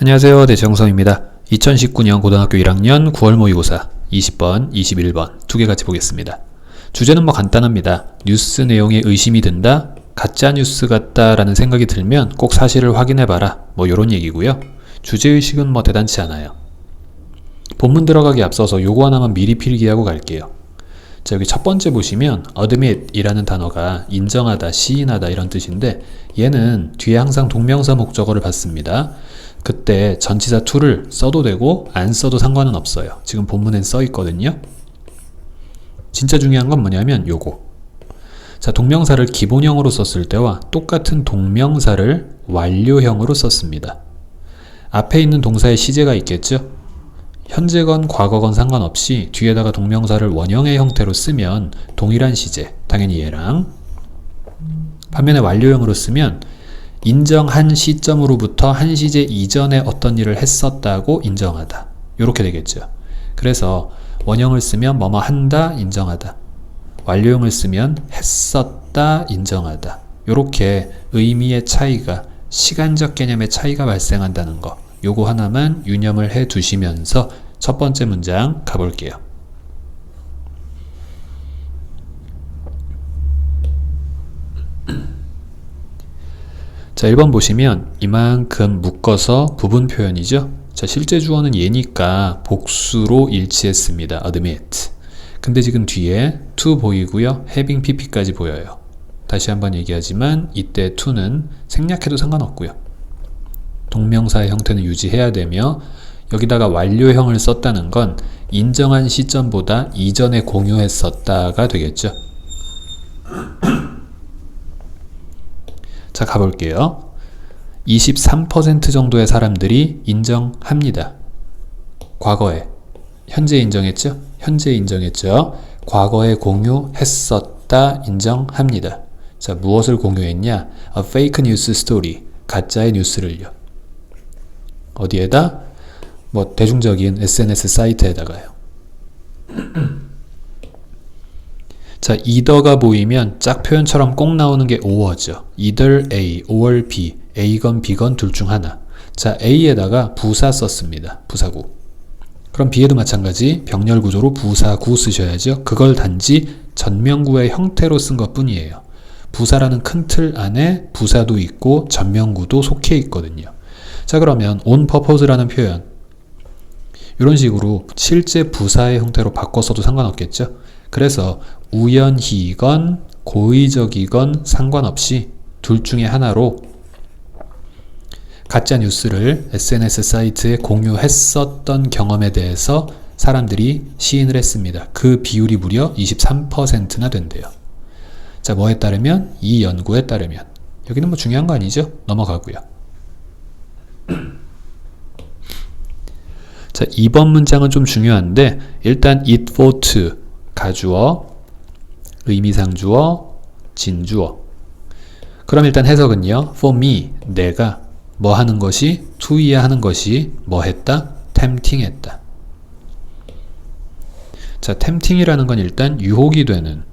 안녕하세요. 대정성입니다. 2019년 고등학교 1학년 9월 모의고사 20번, 21번 두 개 같이 보겠습니다. 주제는 간단합니다. 뉴스 내용에 의심이 든다, 가짜뉴스 같다 라는 생각이 들면 꼭 사실을 확인해봐라, 요런 얘기고요. 주제의식은 대단치 않아요. 본문 들어가기 앞서서 요거 하나만 미리 필기하고 갈게요. 자, 여기 첫 번째 보시면 admit 이라는 단어가 인정하다, 시인하다 이런 뜻인데 얘는 뒤에 항상 동명사 목적어를 받습니다. 그때 전치사 to를 써도 되고 안 써도 상관은 없어요. 지금 본문엔 써 있거든요. 진짜 중요한 건 뭐냐면 요거. 자, 동명사를 기본형으로 썼을 때와 똑같은 동명사를 완료형으로 썼습니다. 앞에 있는 동사의 시제가 있겠죠? 현재건 과거건 상관없이 뒤에다가 동명사를 원형의 형태로 쓰면 동일한 시제, 당연히 얘랑. 반면에 완료형으로 쓰면 인정한 시점으로부터 한 시제 이전에 어떤 일을 했었다고 인정하다, 요렇게 되겠죠. 그래서 원형을 쓰면 뭐뭐 한다, 인정하다. 완료형을 쓰면 했었다, 인정하다. 요렇게 의미의 차이가, 시간적 개념의 차이가 발생한다는 거, 요거 하나만 유념을 해 두시면서 첫 번째 문장 가볼게요. 자, 1번 보시면 이만큼 묶어서 부분 표현이죠. 자, 실제 주어는 얘니까 복수로 일치했습니다. admit. 근데 지금 뒤에 to 보이고요. having pp까지 보여요. 다시 한번 얘기하지만 이때 to는 생략해도 상관없고요. 동명사의 형태는 유지해야 되며 여기다가 완료형을 썼다는 건 인정한 시점보다 이전에 공유했었다가 되겠죠. 자, 가볼게요. 23% 정도의 사람들이 인정합니다. 과거에. 현재 인정했죠? 현재 인정했죠? 과거에 공유했었다, 인정합니다. 자, 무엇을 공유했냐? A fake news story. 가짜의 뉴스를요. 어디에다? 대중적인 SNS 사이트에다가요. 자, either가 보이면 짝 표현처럼 꼭 나오는 게 or죠. either A or B. A건 B건 둘 중 하나. 자, A에다가 부사 썼습니다. 부사구. 그럼 B에도 마찬가지 병렬 구조로 부사구 쓰셔야죠. 그걸 단지 전명구의 형태로 쓴 것 뿐이에요. 부사라는 큰 틀 안에 부사도 있고 전명구도 속해 있거든요. 자, 그러면 on purpose라는 표현, 이런 식으로 실제 부사의 형태로 바꿨어도 상관없겠죠. 그래서 우연히건 고의적이건 상관없이 둘 중에 하나로 가짜 뉴스를 SNS 사이트에 공유했었던 경험에 대해서 사람들이 시인을 했습니다. 그 비율이 무려 23%나 된대요. 자, 뭐에 따르면? 이 연구에 따르면. 여기는 중요한 거 아니죠? 넘어가고요. 자, 2번 문장은 좀 중요한데 일단 it for to, 가주어, 의미상주어, 진주어. 그럼 일단 해석은요. for me, 내가 뭐 하는 것이, to이야 하는 것이 뭐 했다? tempting 했다. 자, tempting이라는 건 일단 유혹이 되는,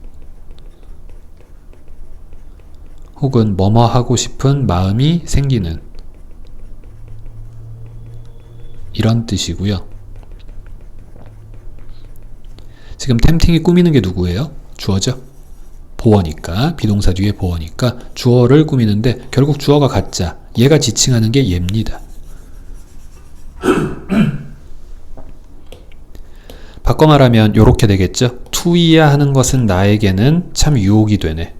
혹은 뭐뭐 하고 싶은 마음이 생기는 이런 뜻이고요. 지금 tempting이 꾸미는 게 누구예요? 주어죠? 보어니까, 비동사 뒤에 보어니까 주어를 꾸미는데 결국 주어가 가짜, 얘가 지칭하는 게 얘입니다. 바꿔 말하면 요렇게 되겠죠? to이야 하는 것은 나에게는 참 유혹이 되네.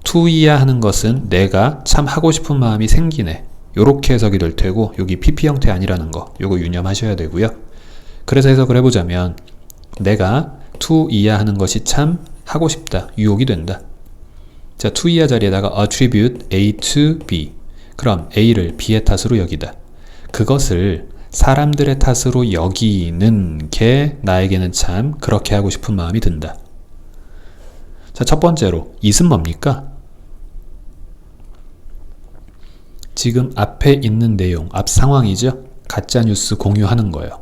to이야 하는 것은 내가 참 하고 싶은 마음이 생기네. 요렇게 해석이 될 테고, 여기 PP 형태 아니라는 거, 요거 유념하셔야 되고요. 그래서 해석을 해보자면 내가 to이야 하는 것이 참 하고 싶다, 유혹이 된다. 자, to이야 자리에다가 attribute A to B. 그럼 A를 B의 탓으로 여기다. 그것을 사람들의 탓으로 여기는 게 나에게는 참 그렇게 하고 싶은 마음이 든다. 자, 첫 번째로 it은 뭡니까? 지금 앞에 있는 내용, 앞 상황이죠? 가짜뉴스 공유하는 거예요.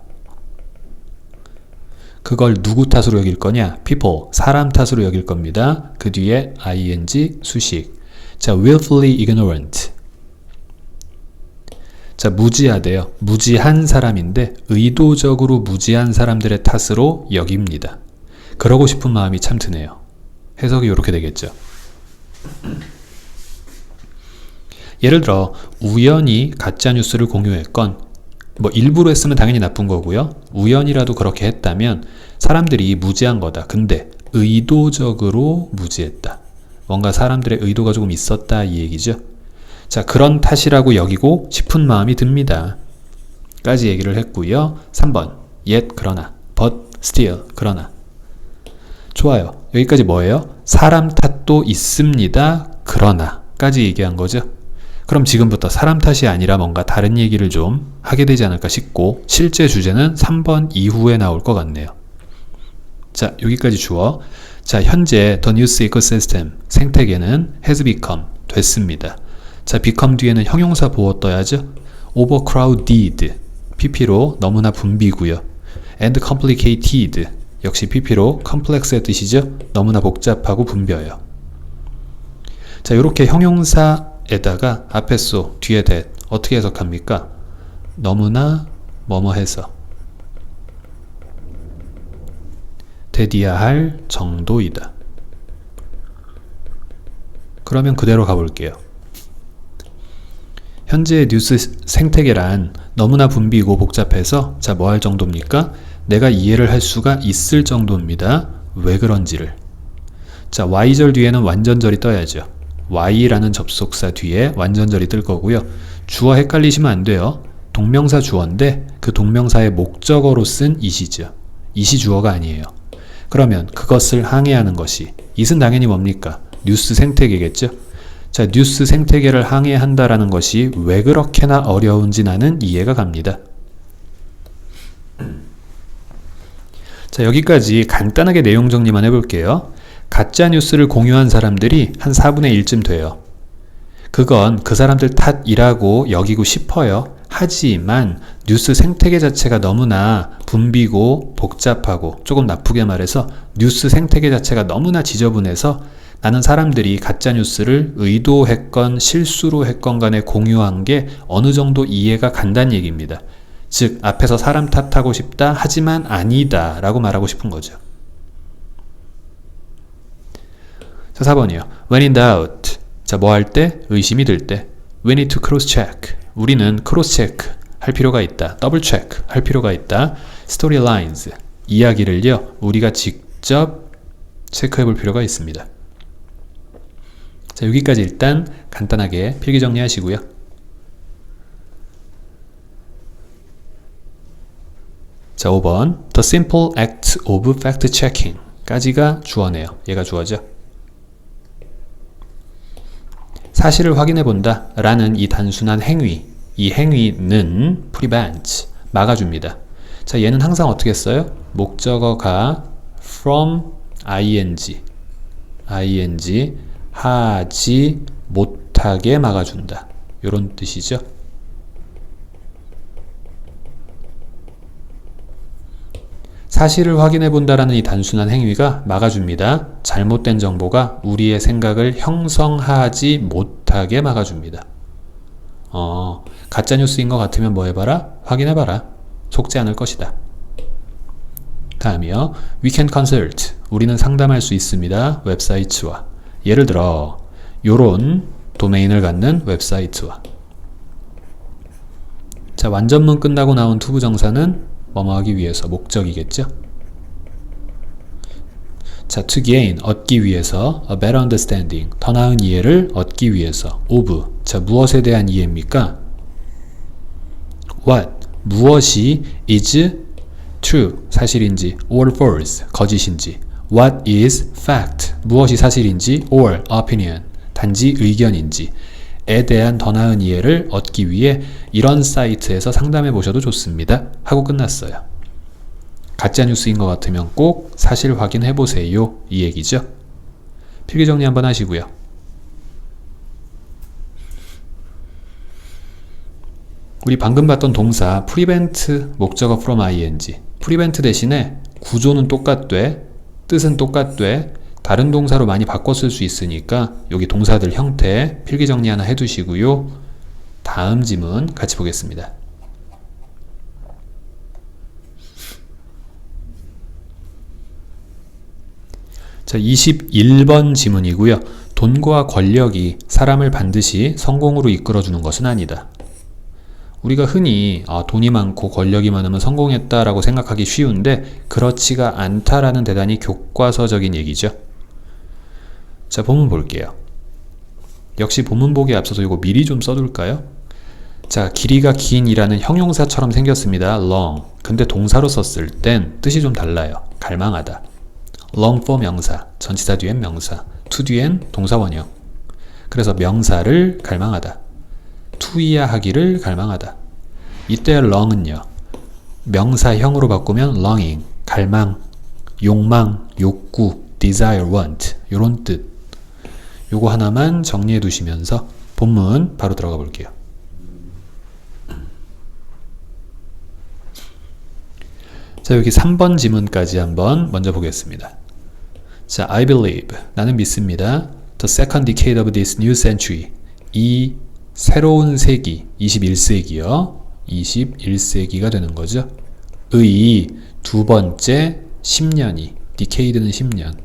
그걸 누구 탓으로 여길 거냐? people, 사람 탓으로 여길 겁니다. 그 뒤에 ing, 수식. 자, willfully ignorant. 자, 무지하대요. 무지한 사람인데 의도적으로 무지한 사람들의 탓으로 여깁니다. 그러고 싶은 마음이 참 드네요. 해석이 이렇게 되겠죠. 예를 들어 우연히 가짜뉴스를 공유했건, 뭐 일부러 했으면 당연히 나쁜 거고요. 우연이라도 그렇게 했다면 사람들이 무지한 거다. 근데 의도적으로 무지했다. 뭔가 사람들의 의도가 조금 있었다, 이 얘기죠. 자, 그런 탓이라고 여기고 싶은 마음이 듭니다. 까지 얘기를 했고요. 3번 yet 그러나, but still 그러나. 좋아요. 여기까지 뭐예요? 사람 탓도 있습니다. 그러나 까지 얘기한 거죠. 그럼 지금부터 사람 탓이 아니라 뭔가 다른 얘기를 좀 하게 되지 않을까 싶고, 실제 주제는 3번 이후에 나올 것 같네요. 자, 여기까지 주어. 자, 현재 the news ecosystem 생태계는 has become 됐습니다. 자, become 뒤에는 형용사 보호 떠야죠. overcrowded pp로 너무나 붐비고요. and complicated 역시 pp로 complex의 뜻이죠. 너무나 복잡하고 붐벼요. 자, 이렇게 형용사에다가 앞에 소 뒤에 that 어떻게 해석합니까? 너무나 뭐뭐해서 대디야 할 정도이다. 그러면 그대로 가볼게요. 현재의 뉴스 생태계란 너무나 붐비고 복잡해서, 자, 뭐 할 정도입니까? 내가 이해를 할 수가 있을 정도입니다. 왜 그런지를. 자, Y절 뒤에는 완전절이 떠야죠. Y라는 접속사 뒤에 완전절이 뜰 거고요. 주어 헷갈리시면 안 돼요. 동명사 주어인데 그 동명사의 목적어로 쓴 it이죠. it이 주어가 아니에요. 그러면 그것을 항해하는 것이, it은 당연히 뭡니까? 뉴스 생태계겠죠. 자, 뉴스 생태계를 항해한다라는 것이 왜 그렇게나 어려운지 나는 이해가 갑니다. 자, 여기까지 간단하게 내용 정리만 해볼게요. 가짜 뉴스를 공유한 사람들이 한 4분의 1쯤 돼요. 그건 그 사람들 탓이라고 여기고 싶어요. 하지만 뉴스 생태계 자체가 너무나 붐비고 복잡하고, 조금 나쁘게 말해서 뉴스 생태계 자체가 너무나 지저분해서 나는 사람들이 가짜뉴스를 의도했건 실수로 했건 간에 공유한 게 어느 정도 이해가 간다는 얘기입니다. 즉, 앞에서 사람 탓하고 싶다 하지만 아니다 라고 말하고 싶은 거죠. 자, 4번이요. When in doubt. 자, 뭐 할 때? 의심이 들 때. We need to cross check. 우리는 크로스 체크 할 필요가 있다. 더블 체크 할 필요가 있다. 스토리라인즈. 이야기를요, 우리가 직접 체크해 볼 필요가 있습니다. 자, 여기까지 일단 간단하게 필기 정리하시고요. 자, 5번 The simple act of fact-checking 까지가 주어네요. 얘가 주어죠. 사실을 확인해 본다 라는 이 단순한 행위, 이 행위는 prevent, 막아줍니다. 자, 얘는 항상 어떻게 써요? 목적어가 from ing 하지 못하게 막아준다, 이런 뜻이죠. 사실을 확인해 본다라는 이 단순한 행위가 막아줍니다. 잘못된 정보가 우리의 생각을 형성하지 못하게 막아줍니다. 가짜뉴스인 것 같으면 뭐 해봐라? 확인해봐라. 속지 않을 것이다. 다음이요. We can consult. 우리는 상담할 수 있습니다. 웹사이트와. 예를 들어 요런 도메인을 갖는 웹사이트와. 자, 완전문 끝나고 나온 투부정사는 뭐뭐 하기 위해서, 목적이겠죠. 자, to gain, 얻기 위해서, a better understanding, 더 나은 이해를 얻기 위해서, of, 자, 무엇에 대한 이해입니까? what, 무엇이 is true, 사실인지, or false, 거짓인지. what is fact, 무엇이 사실인지, or opinion, 단지 의견인지 에 대한 더 나은 이해를 얻기 위해 이런 사이트에서 상담해 보셔도 좋습니다 하고 끝났어요. 가짜뉴스인 것 같으면 꼭 사실 확인해 보세요, 이 얘기죠. 필기 정리 한번 하시고요. 우리 방금 봤던 동사 prevent 목적어 from ing, prevent 대신에 구조는 똑같되 뜻은 똑같되 다른 동사로 많이 바꿔 쓸 수 있으니까 여기 동사들 형태 필기 정리 하나 해두시고요. 다음 지문 같이 보겠습니다. 자, 21번 지문이고요. 돈과 권력이 사람을 반드시 성공으로 이끌어주는 것은 아니다. 우리가 흔히 돈이 많고 권력이 많으면 성공했다라고 생각하기 쉬운데 그렇지가 않다라는 대단히 교과서적인 얘기죠. 자, 본문 볼게요. 역시 본문 보기에 앞서서 이거 미리 좀 써둘까요? 자, 길이가 긴이라는 형용사처럼 생겼습니다. long. 근데 동사로 썼을 땐 뜻이 좀 달라요. 갈망하다. long for 명사, 전치사 뒤엔 명사, to 뒤엔 동사 원형. 그래서 명사를 갈망하다. 투이야 하기를 갈망하다. 이때 long은요. 명사형으로 바꾸면 longing, 갈망, 욕망, 욕구, desire, want 요런 뜻. 요거 하나만 정리해 두시면서 본문 바로 들어가 볼게요. 자, 여기 3번 지문까지 한번 먼저 보겠습니다. 자, I believe, 나는 믿습니다. The second decade of this new century, 이 새로운 세기, 21세기요. 21세기가 되는 거죠. 의 두 번째 10년이, decade는 10년.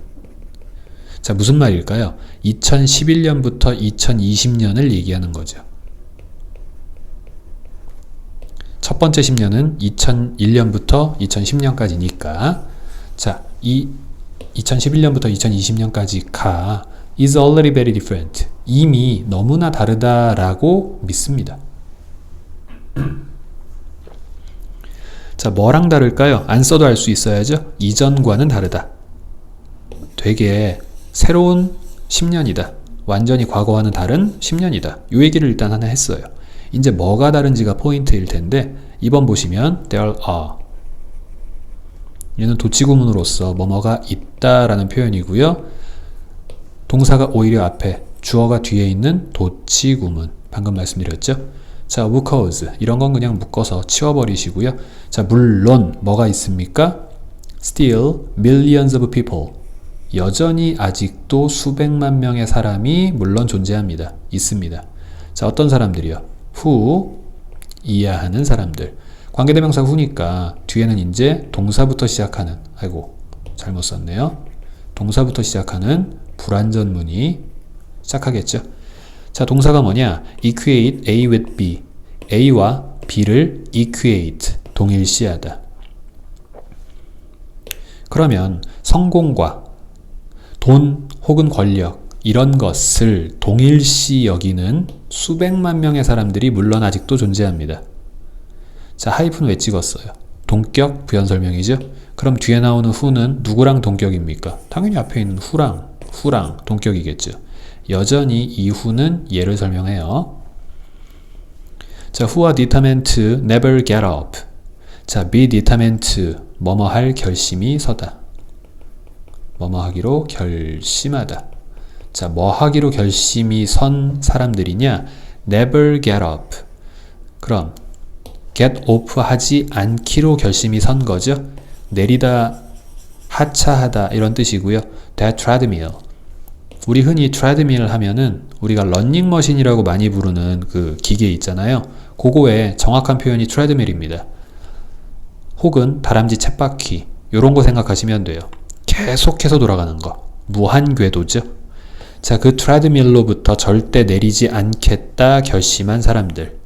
자, 무슨 말일까요? 2011년부터 2020년을 얘기하는 거죠. 첫 번째 10년은 2001년부터 2010년까지니까 자, 이 2011년부터 2020년까지가 is already very different. 이미 너무나 다르다라고 믿습니다. 자, 뭐랑 다를까요? 안 써도 알 수 있어야죠. 이전과는 다르다. 되게 새로운 10년이다. 완전히 과거와는 다른 10년이다. 이 얘기를 일단 하나 했어요. 이제 뭐가 다른지가 포인트일 텐데 이번 보시면 there are, 얘는 도치구문으로서 뭐뭐가 있다라는 표현이고요. 동사가 오히려 앞에, 주어가 뒤에 있는 도치구문, 방금 말씀드렸죠. 자, because 이런 건 그냥 묶어서 치워버리시고요. 자, 물론 뭐가 있습니까? Still millions of people, 여전히 아직도 수백만 명의 사람이 물론 존재합니다. 있습니다. 자, 어떤 사람들이요? who, 이해하는 사람들. 관계대명사 who니까 뒤에는 이제 동사부터 시작하는, 아이고 잘못 썼네요. 동사부터 시작하는 불완전문이 시작하겠죠. 자, 동사가 뭐냐? equate A with B, A와 B를 equate, 동일시하다. 그러면 성공과 돈 혹은 권력 이런 것을 동일시 여기는 수백만 명의 사람들이 물론 아직도 존재합니다. 자, 하이픈 왜 찍었어요? 동격 부연설명이죠? 그럼 뒤에 나오는 who는 누구랑 동격입니까? 당연히 앞에 있는 who랑 동격이겠죠. 여전히 이 who는 얘를 설명해요. 자, who are determined to never get up. 자, be determined to, 뭐뭐 할 결심이 서다. 뭐뭐 하기로 결심하다. 자, 뭐 하기로 결심이 선 사람들이냐? never get up. 그럼 get off 하지 않기로 결심이 선 거죠. 내리다, 하차하다 이런 뜻이고요. that treadmill. 우리 흔히 treadmill 하면은 우리가 러닝머신이라고 많이 부르는 그 기계 있잖아요. 그거의 정확한 표현이 treadmill입니다. 혹은 다람쥐 쳇바퀴 요런 거 생각하시면 돼요. 계속해서 돌아가는 거. 무한궤도죠. 자, 그 트레드밀로부터 절대 내리지 않겠다 결심한 사람들.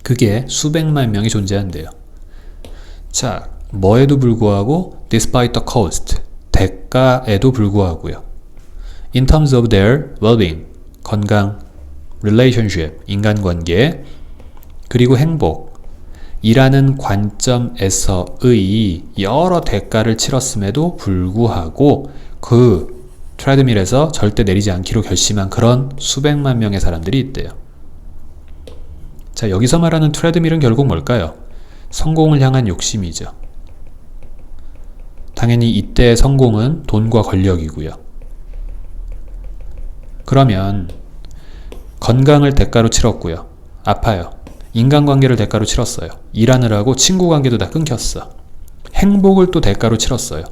그게 수백만 명이 존재한대요. 자, 뭐에도 불구하고 despite the cost, 대가에도 불구하고요. In terms of their well-being, 건강, relationship, 인간관계, 그리고 행복, 이라는 관점에서의 여러 대가를 치렀음에도 불구하고 그 트레드밀에서 절대 내리지 않기로 결심한 그런 수백만 명의 사람들이 있대요. 자, 여기서 말하는 트레드밀은 결국 뭘까요? 성공을 향한 욕심이죠. 당연히 이때의 성공은 돈과 권력이고요. 그러면 건강을 대가로 치렀고요. 아파요. 인간관계를 대가로 치렀어요. 일하느라고 친구관계도 다 끊겼어. 행복을 또 대가로 치렀어요.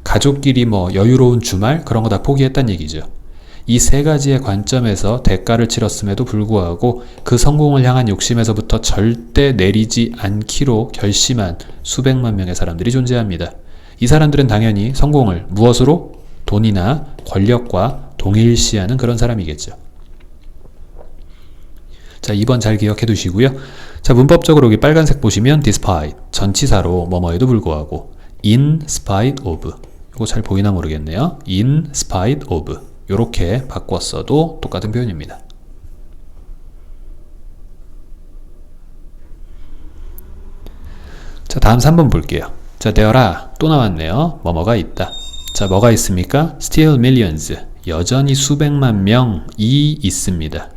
가족끼리 뭐 여유로운 주말 그런 거 다 포기했단 얘기죠. 이 세 가지의 관점에서 대가를 치렀음에도 불구하고 그 성공을 향한 욕심에서부터 절대 내리지 않기로 결심한 수백만 명의 사람들이 존재합니다. 이 사람들은 당연히 성공을 무엇으로? 돈이나 권력과 동일시하는 그런 사람이겠죠. 자, 2번 잘 기억해 두시고요. 자, 문법적으로 여기 빨간색 보시면 despite, 전치사로 뭐뭐에도 불구하고 in spite of, 이거 잘 보이나 모르겠네요. in spite of, 요렇게 바꿨어도 똑같은 표현입니다. 자, 다음 3번 볼게요. 자, there are, 또 나왔네요. 뭐뭐가 있다. 자, 뭐가 있습니까? still millions, 여전히 수백만 명이 있습니다.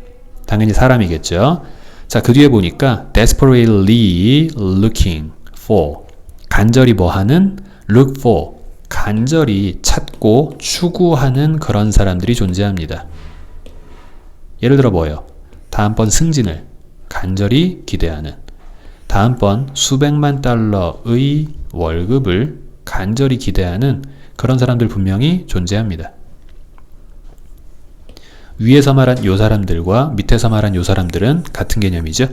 당연히 사람이겠죠. 자, 그 뒤에 보니까 desperately looking for, 간절히 뭐하는? look for, 간절히 찾고 추구하는 그런 사람들이 존재합니다. 예를 들어 뭐예요? 다음번 승진을 간절히 기대하는, 다음번 수백만 달러의 월급을 간절히 기대하는 그런 사람들 분명히 존재합니다. 위에서 말한 요 사람들과 밑에서 말한 요 사람들은 같은 개념이죠.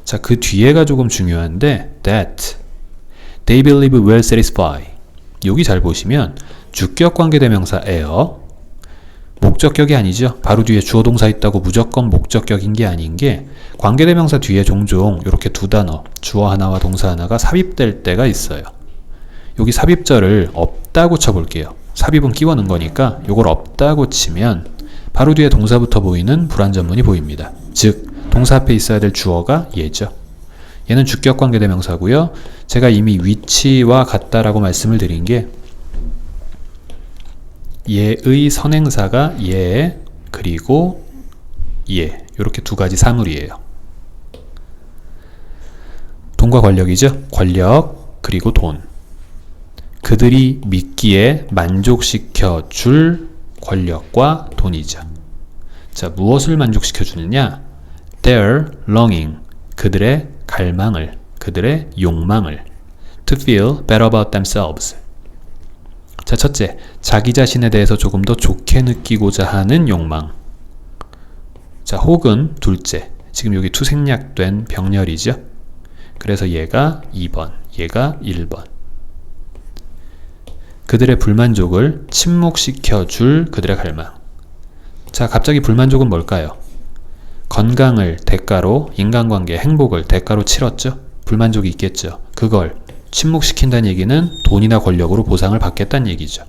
자, 그 뒤에가 조금 중요한데 that they believe will satisfy, 여기 잘 보시면 주격 관계대명사예요. 목적격이 아니죠. 바로 뒤에 주어 동사 있다고 무조건 목적격인 게 아닌 게 관계대명사 뒤에 종종 이렇게 두 단어, 주어 하나와 동사 하나가 삽입될 때가 있어요. 여기 삽입절을 없다고 쳐볼게요. 삽입은 끼워 넣은 거니까 이걸 없다고 치면 바로 뒤에 동사부터 보이는 불완전문이 보입니다. 즉 동사 앞에 있어야 될 주어가 얘죠. 얘는 주격 관계대명사고요. 제가 이미 위치와 같다라고 말씀을 드린 게 얘의 선행사가 얘 그리고 얘, 이렇게 두 가지 사물이에요. 돈과 권력이죠. 권력 그리고 돈, 그들이 믿기에 만족시켜 줄 권력과 돈이죠. 자, 무엇을 만족시켜 주느냐? Their longing, 그들의 갈망을, 그들의 욕망을. To feel better about themselves. 자, 첫째, 자기 자신에 대해서 조금 더 좋게 느끼고자 하는 욕망. 자, 혹은 둘째, 지금 여기 to 생략된 병렬이죠. 그래서 얘가 2번, 얘가 1번. 그들의 불만족을 침묵시켜 줄 그들의 갈망. 자, 갑자기 불만족은 뭘까요? 건강을 대가로, 인간관계, 행복을 대가로 치렀죠? 불만족이 있겠죠. 그걸 침묵시킨다는 얘기는 돈이나 권력으로 보상을 받겠다는 얘기죠.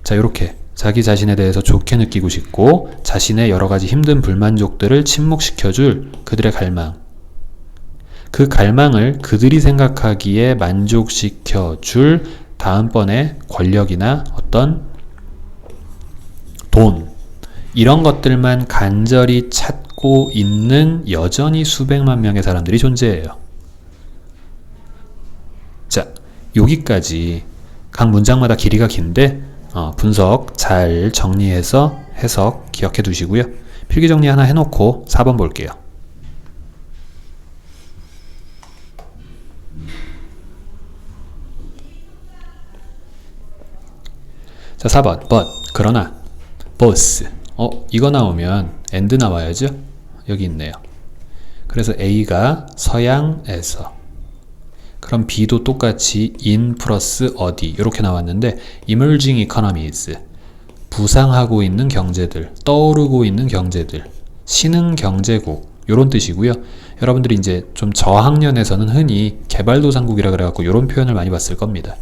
자, 이렇게 자기 자신에 대해서 좋게 느끼고 싶고 자신의 여러 가지 힘든 불만족들을 침묵시켜줄 그들의 갈망. 그 갈망을 그들이 생각하기에 만족시켜줄 다음번에 권력이나 어떤 돈, 이런 것들만 간절히 찾고 있는 여전히 수백만 명의 사람들이 존재해요. 자, 여기까지 각 문장마다 길이가 긴데 분석 잘 정리해서 해석 기억해 두시고요. 필기 정리 하나 해놓고 4번 볼게요. 자, 4번 but, 그러나 both, 이거 나오면 and 나와야죠. 여기 있네요. 그래서 A가 서양에서, 그럼 B도 똑같이 in 플러스 어디 이렇게 나왔는데 emerging economies, 부상하고 있는 경제들, 떠오르고 있는 경제들, 신흥 경제국, 요런 뜻이고요. 여러분들이 이제 좀 저학년에서는 흔히 개발도상국이라 그래갖고 요런 표현을 많이 봤을 겁니다.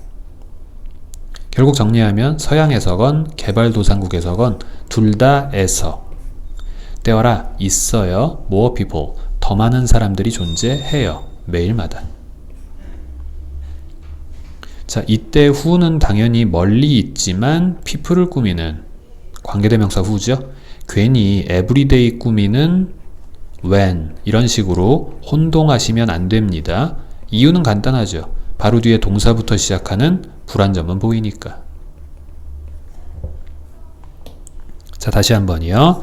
결국 정리하면 서양에서건 개발도상국에서건 둘 다에서 there are, 있어요. more people, 더 많은 사람들이 존재해요. 매일마다. 자, 이때 who는 당연히 멀리 있지만 people을 꾸미는 관계대명사 who죠. 괜히 everyday 꾸미는 when, 이런 식으로 혼동하시면 안 됩니다. 이유는 간단하죠. 바로 뒤에 동사부터 시작하는 불완전문 보이니까. 자, 다시 한번요.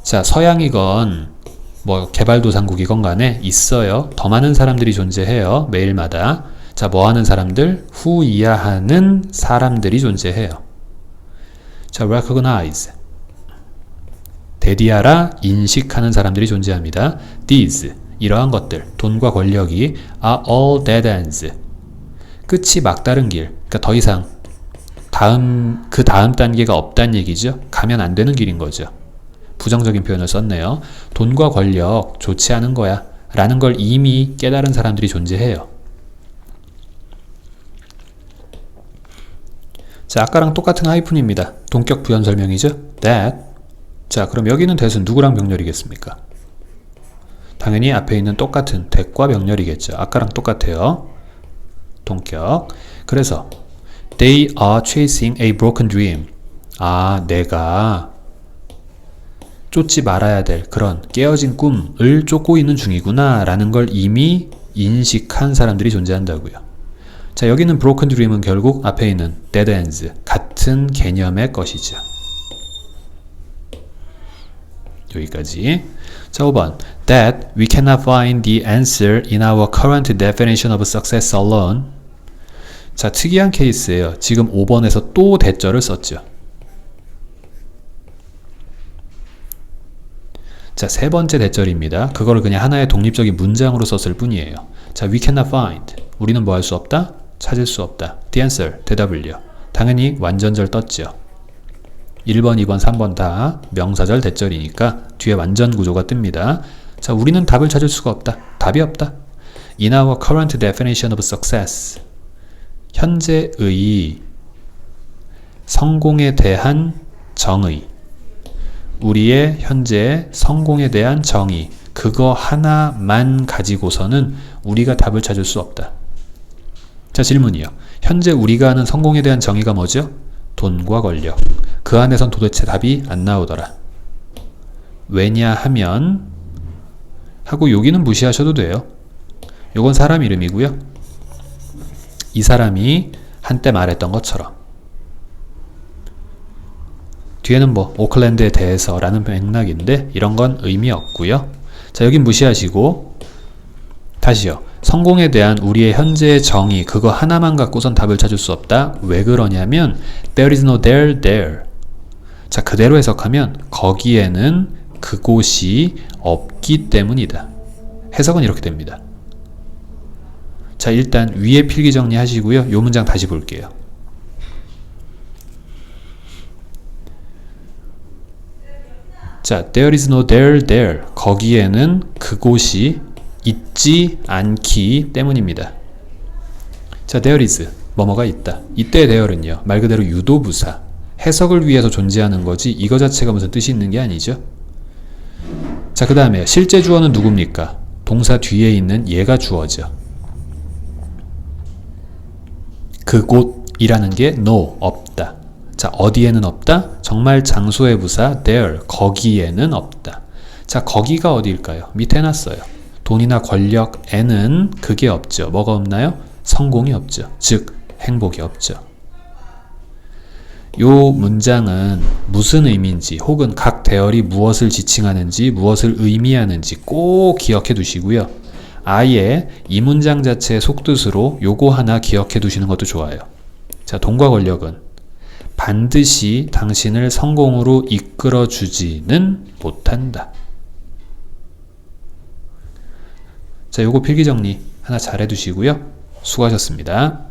자, 서양이건 뭐 개발도상국이건 간에 있어요. 더 많은 사람들이 존재해요. 매일마다. 자, 뭐 하는 사람들? who 이하하는 사람들이 존재해요. 자, recognize. 대디하라, 인식하는 사람들이 존재합니다. These, 이러한 것들, 돈과 권력이 are all dead ends. 끝이 막다른 길. 그러니까 더 이상 그 다음 단계가 없다는 얘기죠. 가면 안 되는 길인 거죠. 부정적인 표현을 썼네요. 돈과 권력 좋지 않은 거야 라는 걸 이미 깨달은 사람들이 존재해요. 자, 아까랑 똑같은 하이픈입니다. 동격 부연 설명이죠. that. 자, 그럼 여기 있는 that은 누구랑 병렬이겠습니까? 당연히 앞에 있는 똑같은 that과 병렬이겠죠. 아까랑 똑같아요. 동격. 그래서 they are chasing a broken dream. 아, 내가 쫓지 말아야 될 그런 깨어진 꿈을 쫓고 있는 중이구나 라는 걸 이미 인식한 사람들이 존재한다고요. 자, 여기 있는 broken dream은 결국 앞에 있는 dead ends, 같은 개념의 것이죠. 여기까지. 자, 5번. That we cannot find the answer in our current definition of success alone. 자, 특이한 케이스예요. 지금 5번에서 또 대절을 썼죠. 자, 세 번째 대절입니다. 그거를 그냥 하나의 독립적인 문장으로 썼을 뿐이에요. 자, we cannot find. 우리는 뭐 할 수 없다? 찾을 수 없다. The answer. 대답을요. 당연히 완전절 떴죠. 1번, 2번, 3번 다 명사절 대절이니까 뒤에 완전 구조가 뜹니다. 자, 우리는 답을 찾을 수가 없다. 답이 없다. In our current definition of success. 현재의 성공에 대한 정의. 우리의 현재 성공에 대한 정의. 그거 하나만 가지고서는 우리가 답을 찾을 수 없다. 자, 질문이요. 현재 우리가 아는 성공에 대한 정의가 뭐죠? 돈과 권력. 그 안에선 도대체 답이 안 나오더라. 왜냐하면 하고 여기는 무시하셔도 돼요. 요건 사람 이름이고요. 이 사람이 한때 말했던 것처럼 뒤에는 뭐 오클랜드에 대해서라는 맥락인데 이런 건 의미 없고요. 자, 여긴 무시하시고 다시요. 성공에 대한 우리의 현재의 정의 그거 하나만 갖고선 답을 찾을 수 없다. 왜 그러냐면 there is no there. 자, 그대로 해석하면 거기에는 그곳이 없기 때문이다. 해석은 이렇게 됩니다. 자, 일단 위에 필기 정리하시고요. 요 문장 다시 볼게요. 자, there is no there. 거기에는 그곳이 있지 않기 때문입니다. 자, there is 뭐뭐가 있다. 이때 there는요. 말 그대로 유도부사. 해석을 위해서 존재하는 거지 이거 자체가 무슨 뜻이 있는 게 아니죠. 자, 그 다음에 실제 주어는 누굽니까? 동사 뒤에 있는 얘가 주어죠. 그곳이라는 게 no, 없다. 자, 어디에는 없다? 정말 장소의 부사 there, 거기에는 없다. 자, 거기가 어디일까요? 밑에 놨어요. 돈이나 권력에는 그게 없죠. 뭐가 없나요? 성공이 없죠. 즉, 행복이 없죠. 요 문장은 무슨 의미인지 혹은 각 대열이 무엇을 지칭하는지 무엇을 의미하는지 꼭 기억해 두시고요. 아예 이 문장 자체의 속뜻으로 요거 하나 기억해 두시는 것도 좋아요. 자, 돈과 권력은 반드시 당신을 성공으로 이끌어 주지는 못한다. 자, 요거 필기 정리 하나 잘 해두시고요. 수고하셨습니다.